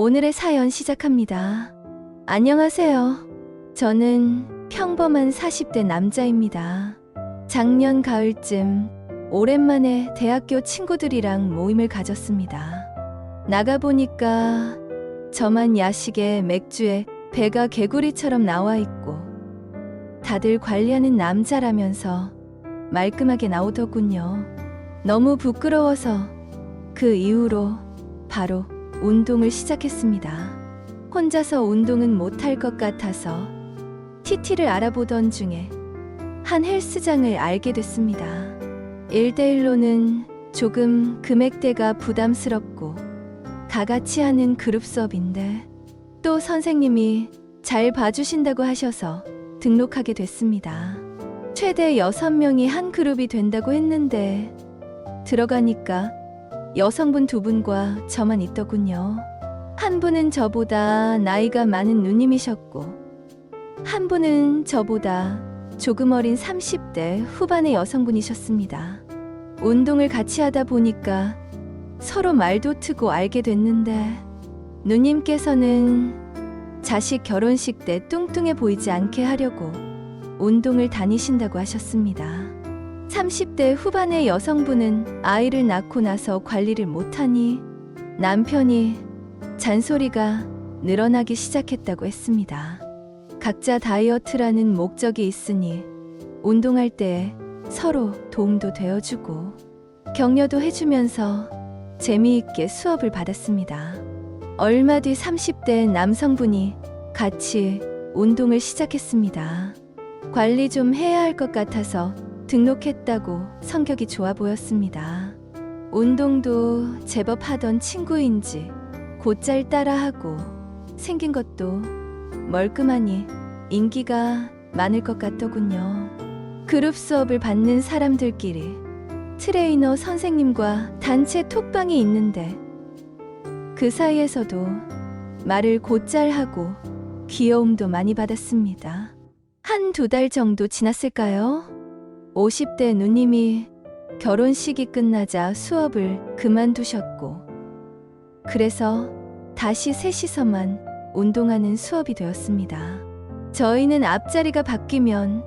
오늘의 사연 시작합니다. 안녕하세요. 저는 평범한 40대 남자입니다. 작년 가을쯤 오랜만에 대학교 친구들이랑 모임을 가졌습니다. 나가보니까 저만 야식에 맥주에 배가 개구리처럼 나와 있고 다들 관리하는 남자라면서 말끔하게 나오더군요. 너무 부끄러워서 그 이후로 바로 운동을 시작했습니다. 혼자서 운동은 못할 것 같아서 TT를 알아보던 중에 한 헬스장을 알게 됐습니다. 1대1로는 조금 금액대가 부담스럽고 다 같이 하는 그룹 수업인데 또 선생님이 잘 봐주신다고 하셔서 등록하게 됐습니다. 최대 6명이 한 그룹이 된다고 했는데 들어가니까 여성분 2분과 저만 있더군요. 한 분은 저보다 나이가 많은 누님이셨고 한 분은 저보다 조금 어린 30대 후반의 여성분이셨습니다. 운동을 같이 하다 보니까 서로 말도 트고 알게 됐는데 누님께서는 자식 결혼식 때 뚱뚱해 보이지 않게 하려고 운동을 다니신다고 하셨습니다. 30대 후반의 여성분은 아이를 낳고 나서 관리를 못하니 남편이 잔소리가 늘어나기 시작했다고 했습니다. 각자 다이어트라는 목적이 있으니 운동할 때 서로 도움도 되어주고 격려도 해주면서 재미있게 수업을 받았습니다. 얼마 뒤 30대 남성분이 같이 운동을 시작했습니다. 관리 좀 해야 할 것 같아서 등록했다고 성격이 좋아 보였습니다. 운동도 제법 하던 친구인지 곧잘 따라하고 생긴 것도 멀끔하니 인기가 많을 것 같더군요. 그룹 수업을 받는 사람들끼리 트레이너 선생님과 단체 톡방이 있는데 그 사이에서도 말을 곧잘 하고 귀여움도 많이 받았습니다. 한 2달 정도 지났을까요? 50대 누님이 결혼식이 끝나자 수업을 그만두셨고 그래서 다시 셋이서만 운동하는 수업이 되었습니다. 저희는 앞자리가 바뀌면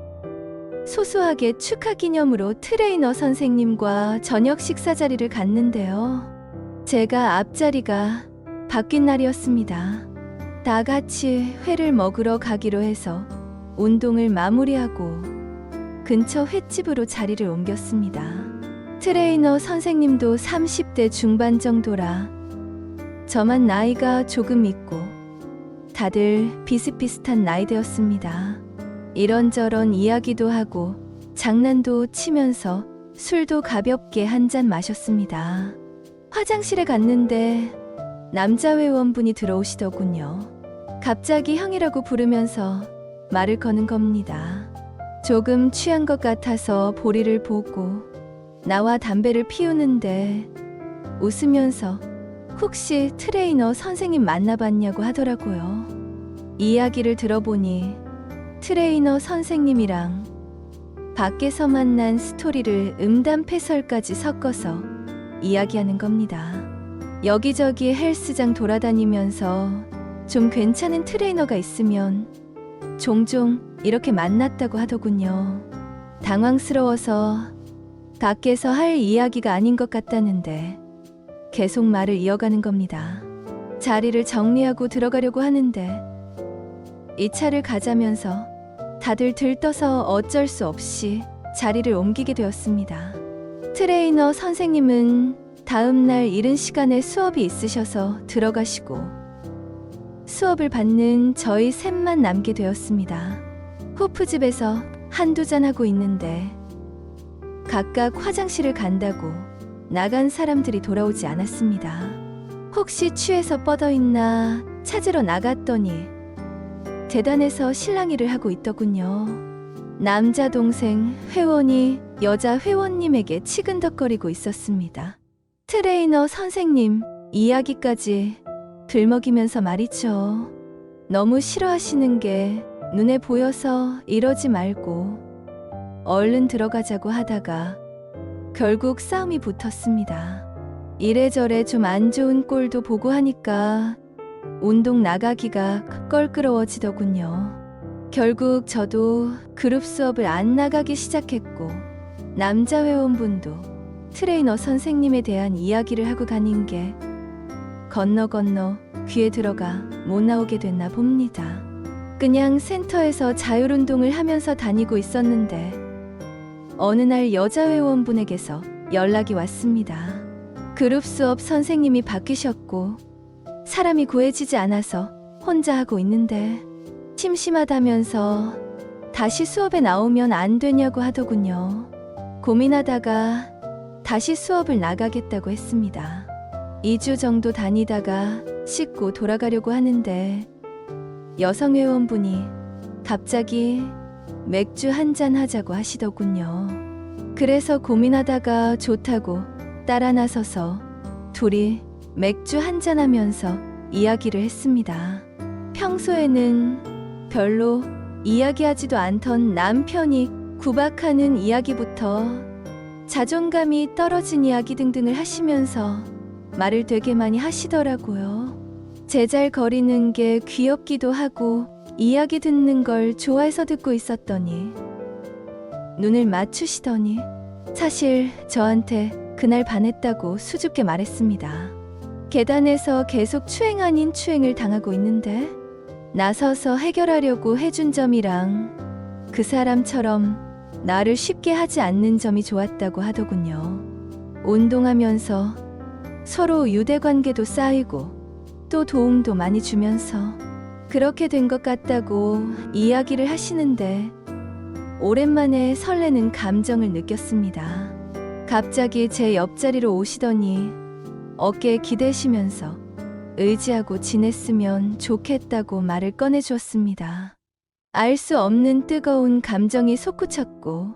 소소하게 축하 기념으로 트레이너 선생님과 저녁 식사 자리를 갖는데요. 제가 앞자리가 바뀐 날이었습니다. 다 같이 회를 먹으러 가기로 해서 운동을 마무리하고 근처 횟집으로 자리를 옮겼습니다. 트레이너 선생님도 30대 중반 정도라 저만 나이가 조금 있고 다들 비슷비슷한 나이대였습니다. 이런저런 이야기도 하고 장난도 치면서 술도 가볍게 한 잔 마셨습니다. 화장실에 갔는데 남자 회원분이 들어오시더군요. 갑자기 형이라고 부르면서 말을 거는 겁니다. 조금 취한 것 같아서 보리를 보고 나와 담배를 피우는데 웃으면서 혹시 트레이너 선생님 만나봤냐고 하더라고요. 이야기를 들어보니 트레이너 선생님이랑 밖에서 만난 스토리를 음담패설까지 섞어서 이야기하는 겁니다. 여기저기 헬스장 돌아다니면서 좀 괜찮은 트레이너가 있으면 종종 이렇게 만났다고 하더군요. 당황스러워서 밖에서 할 이야기가 아닌 것 같다는데 계속 말을 이어가는 겁니다. 자리를 정리하고 들어가려고 하는데 이 차를 가자면서 다들 들떠서 어쩔 수 없이 자리를 옮기게 되었습니다. 트레이너 선생님은 다음 날 이른 시간에 수업이 있으셔서 들어가시고 수업을 받는 저희 셋만 남게 되었습니다. 호프집에서 한두 잔 하고 있는데 각각 화장실을 간다고 나간 사람들이 돌아오지 않았습니다. 혹시 취해서 뻗어있나 찾으러 나갔더니 재단에서 실랑이를 하고 있더군요. 남자 동생 회원이 여자 회원님에게 치근덕거리고 있었습니다. 트레이너 선생님 이야기까지 들먹이면서 말이죠. 너무 싫어하시는 게 눈에 보여서 이러지 말고 얼른 들어가자고 하다가 결국 싸움이 붙었습니다. 이래저래 좀 안 좋은 꼴도 보고 하니까 운동 나가기가 껄끄러워지더군요. 결국 저도 그룹 수업을 안 나가기 시작했고, 남자 회원분도 트레이너 선생님에 대한 이야기를 하고 다닌 게 건너 귀에 들어가 못 나오게 됐나 봅니다. 그냥 센터에서 자율운동을 하면서 다니고 있었는데 어느 날 여자 회원분에게서 연락이 왔습니다. 그룹 수업 선생님이 바뀌셨고 사람이 구해지지 않아서 혼자 하고 있는데 심심하다면서 다시 수업에 나오면 안 되냐고 하더군요. 고민하다가 다시 수업을 나가겠다고 했습니다. 2주 정도 다니다가 씻고 돌아가려고 하는데 여성 회원분이 갑자기 맥주 한잔 하자고 하시더군요. 그래서 고민하다가 좋다고 따라 나서서 둘이 맥주 한잔 하면서 이야기를 했습니다. 평소에는 별로 이야기하지도 않던 남편이 구박하는 이야기부터 자존감이 떨어진 이야기 등등을 하시면서 말을 되게 많이 하시더라고요. 제잘거리는 게 귀엽기도 하고 이야기 듣는 걸 좋아해서 듣고 있었더니 눈을 맞추시더니 사실 저한테 그날 반했다고 수줍게 말했습니다. 계단에서 계속 추행 아닌 추행을 당하고 있는데 나서서 해결하려고 해준 점이랑 그 사람처럼 나를 쉽게 하지 않는 점이 좋았다고 하더군요. 운동하면서 서로 유대관계도 쌓이고 또 도움도 많이 주면서 그렇게 된 것 같다고 이야기를 하시는데 오랜만에 설레는 감정을 느꼈습니다. 갑자기 제 옆자리로 오시더니 어깨에 기대시면서 의지하고 지냈으면 좋겠다고 말을 꺼내주었습니다. 알 수 없는 뜨거운 감정이 솟구쳤고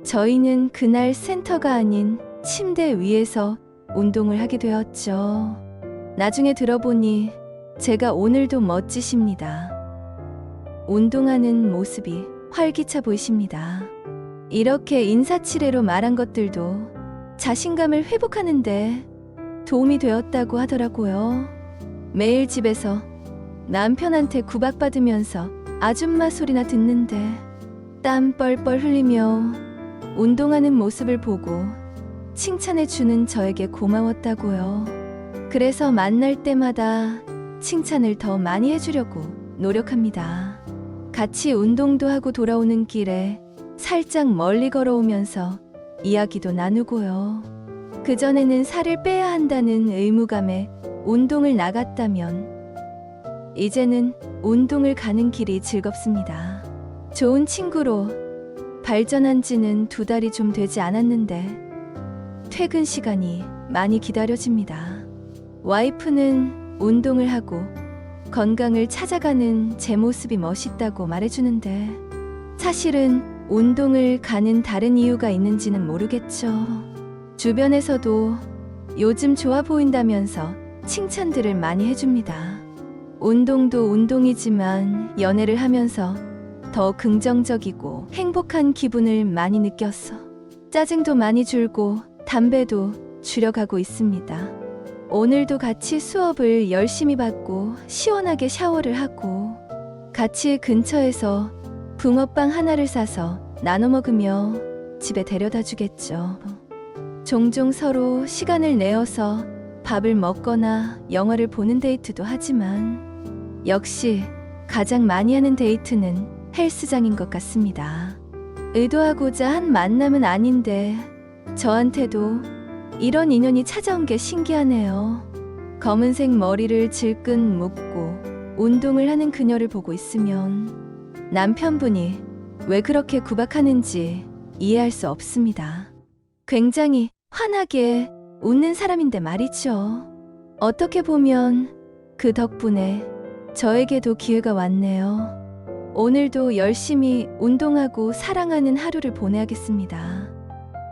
저희는 그날 센터가 아닌 침대 위에서 운동을 하게 되었죠. 나중에 들어보니 제가 오늘도 멋지십니다. 운동하는 모습이 활기차 보이십니다. 이렇게 인사치레로 말한 것들도 자신감을 회복하는데 도움이 되었다고 하더라고요. 매일 집에서 남편한테 구박받으면서 아줌마 소리나 듣는데 땀 뻘뻘 흘리며 운동하는 모습을 보고 칭찬해주는 저에게 고마웠다고요. 그래서 만날 때마다 칭찬을 더 많이 해주려고 노력합니다. 같이 운동도 하고 돌아오는 길에 살짝 멀리 걸어오면서 이야기도 나누고요. 그전에는 살을 빼야 한다는 의무감에 운동을 나갔다면 이제는 운동을 가는 길이 즐겁습니다. 좋은 친구로 발전한 지는 2달이 좀 되지 않았는데 퇴근 시간이 많이 기다려집니다. 와이프는 운동을 하고 건강을 찾아가는 제 모습이 멋있다고 말해주는데 사실은 운동을 가는 다른 이유가 있는지는 모르겠죠. 주변에서도 요즘 좋아 보인다면서 칭찬들을 많이 해줍니다. 운동도 운동이지만 연애를 하면서 더 긍정적이고 행복한 기분을 많이 느꼈어. 짜증도 많이 줄고 담배도 줄여가고 있습니다. 오늘도 같이 수업을 열심히 받고 시원하게 샤워를 하고 같이 근처에서 붕어빵 하나를 사서 나눠 먹으며 집에 데려다 주겠죠. 종종 서로 시간을 내어서 밥을 먹거나 영화를 보는 데이트도 하지만 역시 가장 많이 하는 데이트는 헬스장인 것 같습니다. 의도하고자 한 만남은 아닌데 저한테도 이런 인연이 찾아온 게 신기하네요. 검은색 머리를 질끈 묶고 운동을 하는 그녀를 보고 있으면 남편분이 왜 그렇게 구박하는지 이해할 수 없습니다. 굉장히 환하게 웃는 사람인데 말이죠. 어떻게 보면 그 덕분에 저에게도 기회가 왔네요. 오늘도 열심히 운동하고 사랑하는 하루를 보내야겠습니다.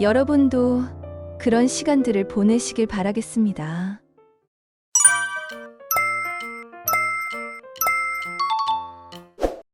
여러분도 그런 시간들을 보내시길 바라겠습니다.